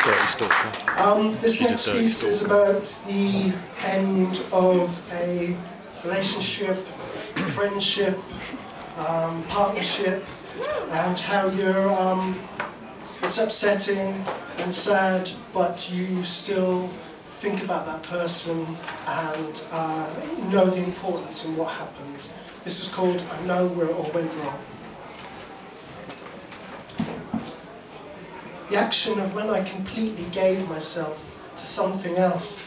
Dirty stalker. This next piece is about the end of a relationship, friendship, partnership, and how it's upsetting and sad, but you still think about that person and know the importance in what happens. This is called I Know Where It All Went Wrong. The action of when I completely gave myself to something else.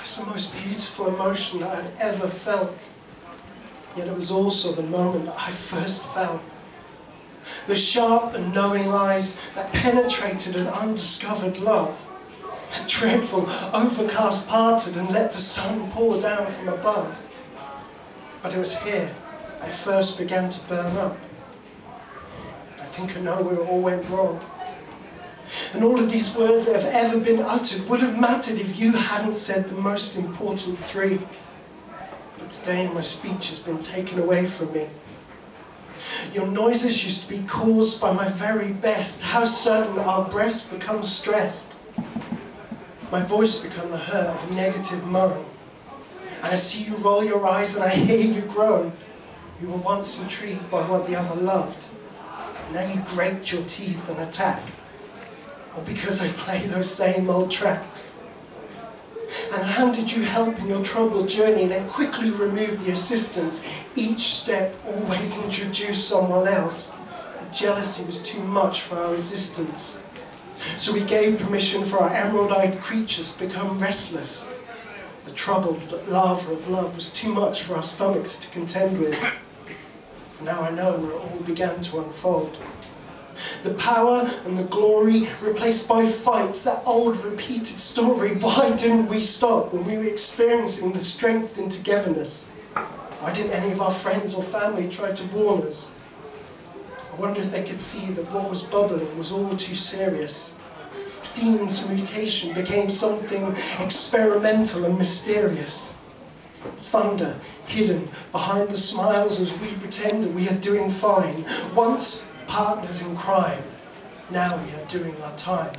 It's the most beautiful emotion that I'd ever felt. Yet it was also the moment that I first fell. The sharp and knowing eyes that penetrated an undiscovered love. That dreadful overcast parted and let the sun pour down from above. But it was here I first began to burn up. I think I know where it all went wrong. And all of these words that have ever been uttered would have mattered if you hadn't said the most important three. But today my speech has been taken away from me. Your noises used to be caused by my very best. How certain our breaths become stressed. My voice become the hurt of a negative moan. And I see you roll your eyes and I hear you groan. You were once intrigued by what the other loved. And now you grate your teeth and attack. Or because I play those same old tracks. And handed you help in your troubled journey, then quickly removed the assistance. Each step always introduced someone else. The jealousy was too much for our resistance. So we gave permission for our emerald-eyed creatures to become restless. The troubled lava of love was too much for our stomachs to contend with. For now I know where it all began to unfold. The power and the glory replaced by fights, that old repeated story. Why didn't we stop when we were experiencing the strength in togetherness? Why didn't any of our friends or family try to warn us? I wonder if they could see that what was bubbling was all too serious. Seams of mutation became something experimental and mysterious. Thunder hidden behind the smiles as we pretended we are doing fine. Once partners in crime, now we are doing our time.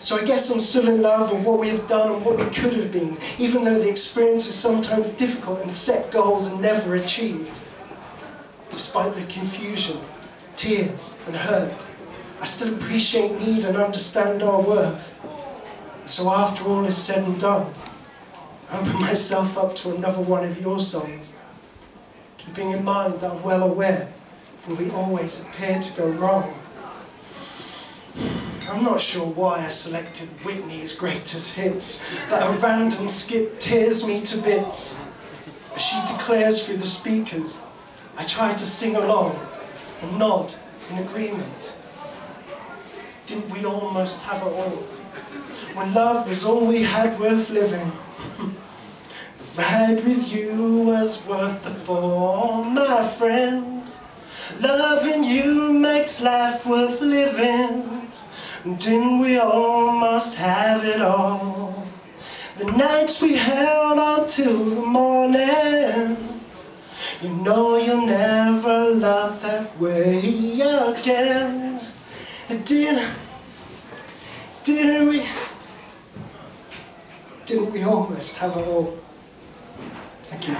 So I guess I'm still in love with what we have done and what we could have been, even though the experience is sometimes difficult and set goals and never achieved. Despite the confusion, tears and hurt, I still appreciate, need and understand our worth. And so after all is said and done, I open myself up to another one of your songs, keeping in mind that I'm well aware for we always appear to go wrong. I'm not sure why I selected Whitney's greatest hits, but a random skip tears me to bits. As she declares through the speakers, I try to sing along and nod in agreement. Didn't we almost have it all? When love was all we had worth living. The ride with you was worth the fall, my friend. Loving you makes life worth living. Didn't we almost have it all? The nights we held on till the morning. You know you'll never love that way again. Didn't we almost have it all? Thank you.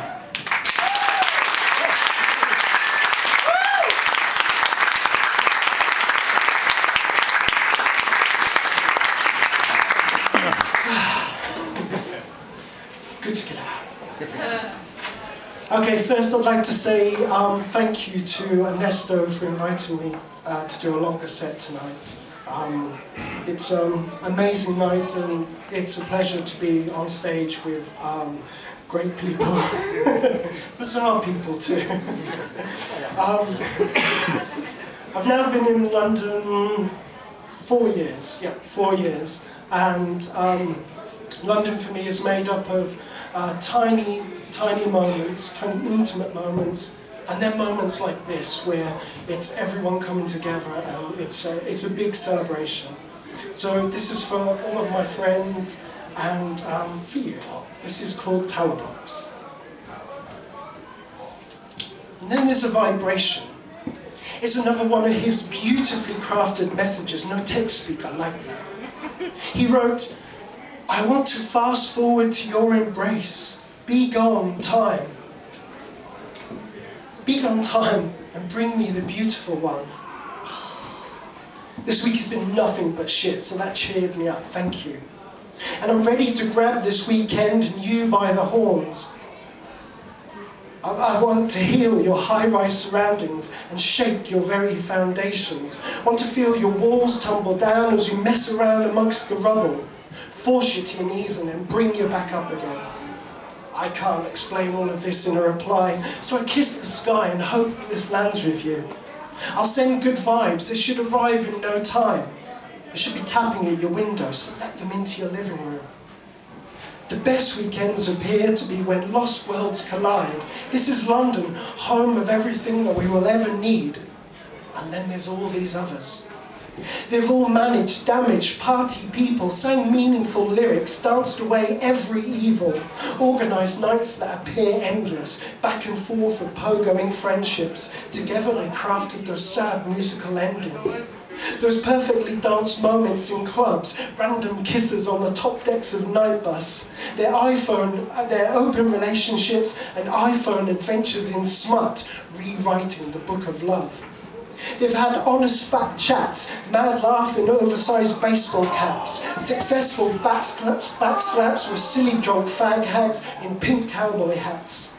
Good to get out. Okay, first I'd like to say thank you to Ernesto for inviting me to do a longer set tonight. It's an amazing night and it's a pleasure to be on stage with great people, bizarre people too. I've now been in London 4 years, 4 years, and London for me is made up of tiny moments, tiny intimate moments, and then moments like this where it's everyone coming together and it's a big celebration. So this is for all of my friends and for you lot. This is called Towerblocks. And then there's a vibration. It's another one of his beautifully crafted messages. No text speaker like that. He wrote, "I want to fast forward to your embrace. Be gone, time. Be gone, time, and bring me the beautiful one." This week has been nothing but shit, so that cheered me up, thank you. And I'm ready to grab this weekend and you by the horns. I want to heal your high-rise surroundings and shake your very foundations. Want to feel your walls tumble down as you mess around amongst the rubble. Force you to your knees and then bring you back up again. I can't explain all of this in a reply, so I kiss the sky and hope that this lands with you. I'll send good vibes, they should arrive in no time. They should be tapping at your window, so let them into your living room. The best weekends appear to be when lost worlds collide. This is London, home of everything that we will ever need. And then there's all these others. They've all managed, damaged, party people, sang meaningful lyrics, danced away every evil, organised nights that appear endless, back and forth of pogoing friendships. Together they crafted those sad musical endings. Those perfectly danced moments in clubs, random kisses on the top decks of night bus, their open relationships and iPhone adventures in smut, rewriting the book of love. They've had honest fat chats, mad laugh in oversized baseball caps, successful backslaps with silly drunk fag hags in pink cowboy hats.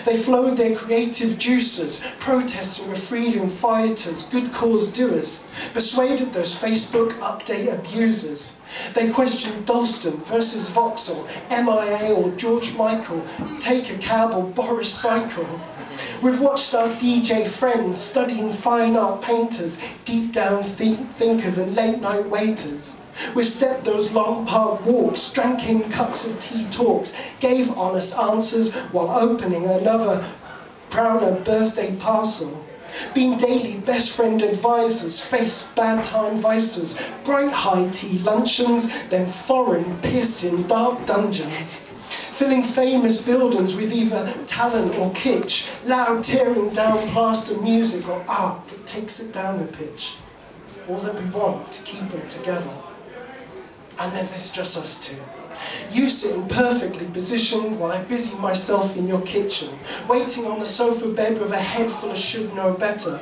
They flowed their creative juices, protesting with freedom fighters, good cause doers, persuaded those Facebook update abusers. They questioned Dalston versus Vauxhall, MIA or George Michael, take a cab or Boris Cycle. We've watched our DJ friends studying fine art painters, deep down thinkers and late night waiters. We've stepped those long park walks, drank in cups of tea talks, gave honest answers while opening another prouder birthday parcel. Been daily best friend advisors, faced bad time vices, bright high tea luncheons, then foreign piss in dark dungeons. Filling famous buildings with either talent or kitsch, loud tearing down plaster music or art that takes it down a pitch. All that we want to keep them together. And then there's just us two. You sitting perfectly positioned while I busy myself in your kitchen, waiting on the sofa bed with a head full of should know better.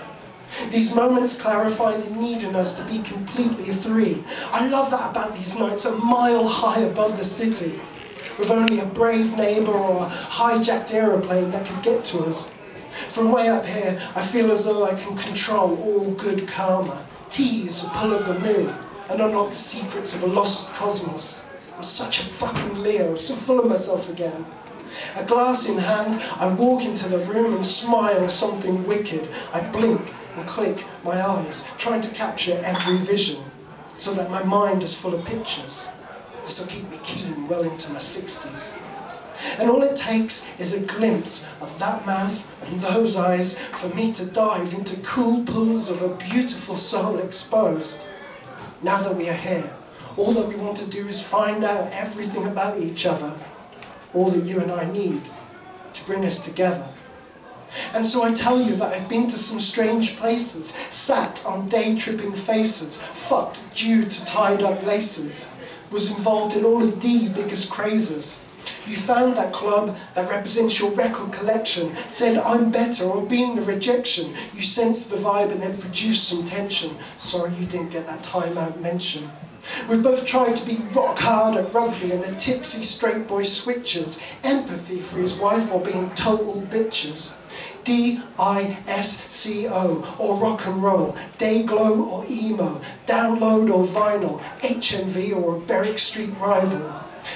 These moments clarify the need in us to be completely three. I love that about these nights, a mile high above the city, with only a brave neighbour or a hijacked aeroplane that could get to us. From way up here, I feel as though I can control all good karma, tease the pull of the moon, and unlock the secrets of a lost cosmos. I'm such a fucking Leo, so full of myself again. A glass in hand, I walk into the room and smile something wicked. I blink and click my eyes, trying to capture every vision, so that my mind is full of pictures. This will keep me keen well into my 60s. And all it takes is a glimpse of that mouth and those eyes for me to dive into cool pools of a beautiful soul exposed. Now that we are here, all that we want to do is find out everything about each other, all that you and I need to bring us together. And so I tell you that I've been to some strange places, sat on day-tripping faces, fucked due to tied-up laces, was involved in all of the biggest crazes. You found that club that represents your record collection, said I'm better or being the rejection. You sensed the vibe and then produced some tension. Sorry you didn't get that timeout mention. We've both tried to be rock hard at rugby and the tipsy straight boy switchers. Empathy for his wife while being total bitches. D-I-S-C-O or rock and roll, Dayglow or emo, download or vinyl, HMV or a Berwick Street rival.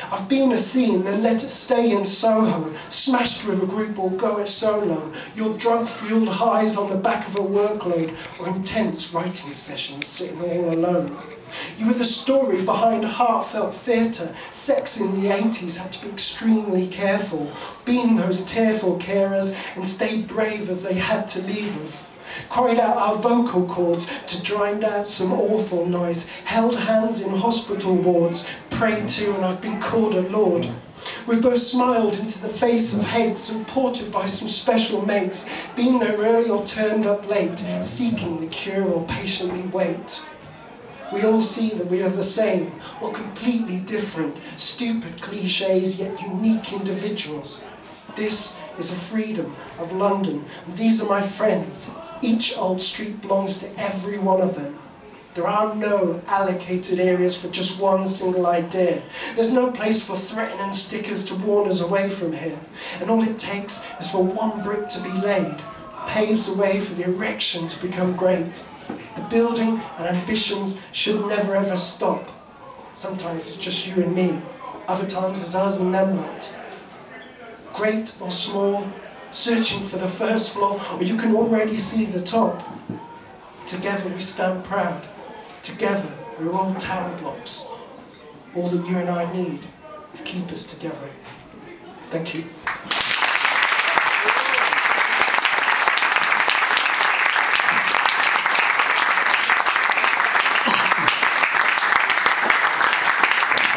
I've been a scene, then let it stay in Soho, smashed with a group or go it solo, your drug-fueled highs on the back of a workload, or intense writing sessions sitting all alone. You were the story behind heartfelt theatre. Sex in the 80s had to be extremely careful, being those tearful carers and stayed brave as they had to leave us. Cried out our vocal cords to drown out some awful noise, held hands in hospital wards, prayed to and I've been called a lord. We've both smiled into the face of hate, supported by some special mates, been there early or turned up late, seeking the cure or patiently wait. We all see that we are the same, or completely different, stupid cliches, yet unique individuals. This is the freedom of London, and these are my friends. Each old street belongs to every one of them. There are no allocated areas for just one single idea. There's no place for threatening stickers to warn us away from here. And all it takes is for one brick to be laid, paves the way for the erection to become great. The building and ambitions should never ever stop. Sometimes it's just you and me, other times it's us and them lot. Great or small, searching for the first floor, or you can already see the top. Together we stand proud. Together we're all Towerblocks. All that you and I need to keep us together. Thank you.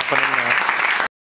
Happening now.